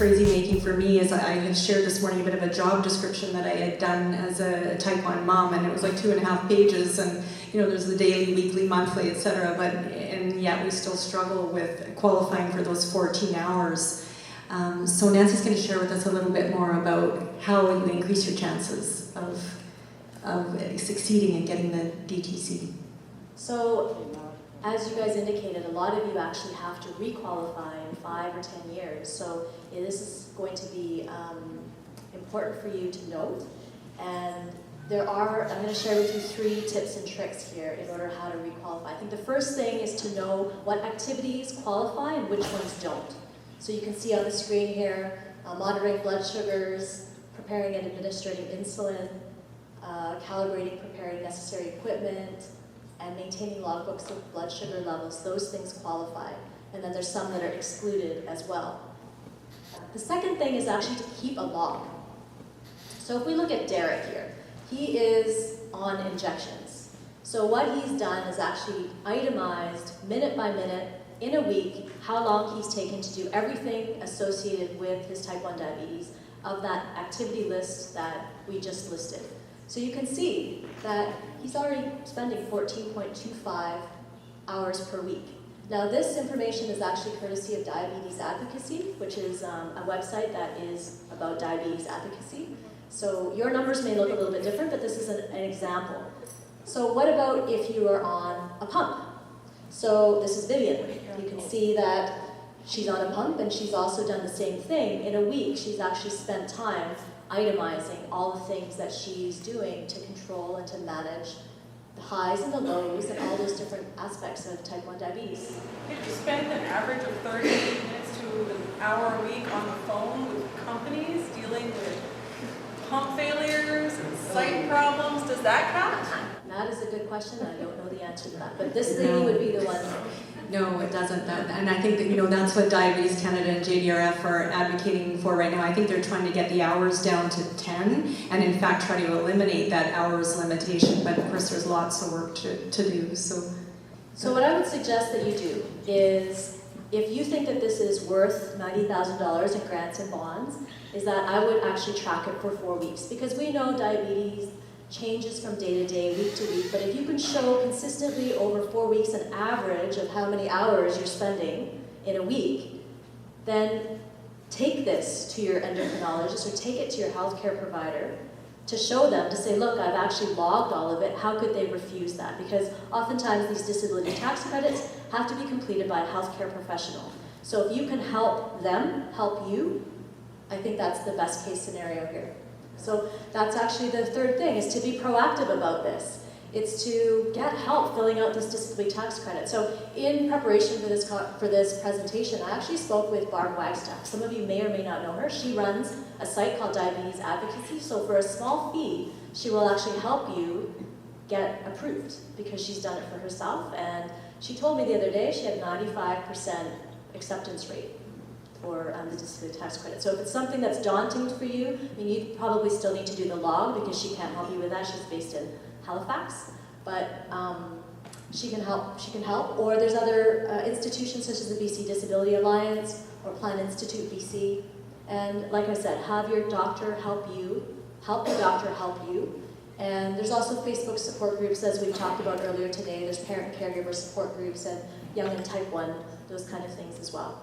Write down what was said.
crazy making for me is I had shared this morning a bit of a job description that I had done as a type 1 mom, and it was like 2.5 pages, and there's the daily, weekly, monthly, etc. And yet we still struggle with qualifying for those 14 hours. So Nancy's going to share with us a little bit more about how you increase your chances of succeeding in getting the DTC. So, as you guys indicated, a lot of you actually have to requalify in 5 or 10 years. So this is going to be important for you to note. And I'm going to share with you 3 tips and tricks here in order how to requalify. I think the first thing is to know what activities qualify and which ones don't. So you can see on the screen here, monitoring blood sugars, preparing and administering insulin, calibrating, preparing necessary equipment, and maintaining logbooks of blood sugar levels. Those things qualify. And then there's some that are excluded as well. The second thing is actually to keep a log. So if we look at Derek here, he is on injections. So what he's done is actually itemized minute by minute in a week how long he's taken to do everything associated with his type 1 diabetes of that activity list that we just listed. So you can see that he's already spending 14.25 hours per week. Now this information is actually courtesy of Diabetes Advocacy, which is a website that is about diabetes advocacy. So your numbers may look a little bit different, but this is an example. So what about if you are on a pump? So this is Vivian. You can see that she's on a pump, and she's also done the same thing. In a week, she's actually spent time itemizing all the things that she's doing to control and to manage the highs and the lows and all those different aspects of type 1 diabetes. Did you spend an average of 30 minutes to an hour a week on the phone with companies dealing with pump failures and site problems? Does that count? That is a good question. I don't know the answer to that, but this thing would be the one. No, it doesn't. And I think that that's what Diabetes Canada and JDRF are advocating for right now. I think they're trying to get the hours down to 10, and in fact try to eliminate that hours limitation. But of course, there's lots of work to do. So what I would suggest that you do is, if you think that this is worth $90,000 in grants and bonds, is that I would actually track it for 4 weeks, because we know diabetes changes from day to day, week to week, but if you can show consistently over 4 weeks an average of how many hours you're spending in a week, then take this to your endocrinologist or take it to your healthcare provider to show them, to say, look, I've actually logged all of it. How could they refuse that? Because oftentimes these disability tax credits have to be completed by a healthcare professional. So if you can help them help you, I think that's the best case scenario here. So that's actually the third thing, is to be proactive about this. It's to get help filling out this disability tax credit. So in preparation for this presentation, I actually spoke with Barb Wagstaff. Some of you may or may not know her. She runs a site called Diabetes Advocacy. So for a small fee, she will actually help you get approved, because she's done it for herself. And she told me the other day she had 95% acceptance rate for the disability tax credit. So if it's something that's daunting for you, you probably still need to do the log, because she can't help you with that. She's based in Halifax, but she can help. Or there's other institutions such as the BC Disability Alliance or Plan Institute BC. And like I said, have your doctor help you, help your doctor help you. And there's also Facebook support groups, as we've talked about earlier today. There's parent caregiver support groups and young and type 1, those kind of things as well.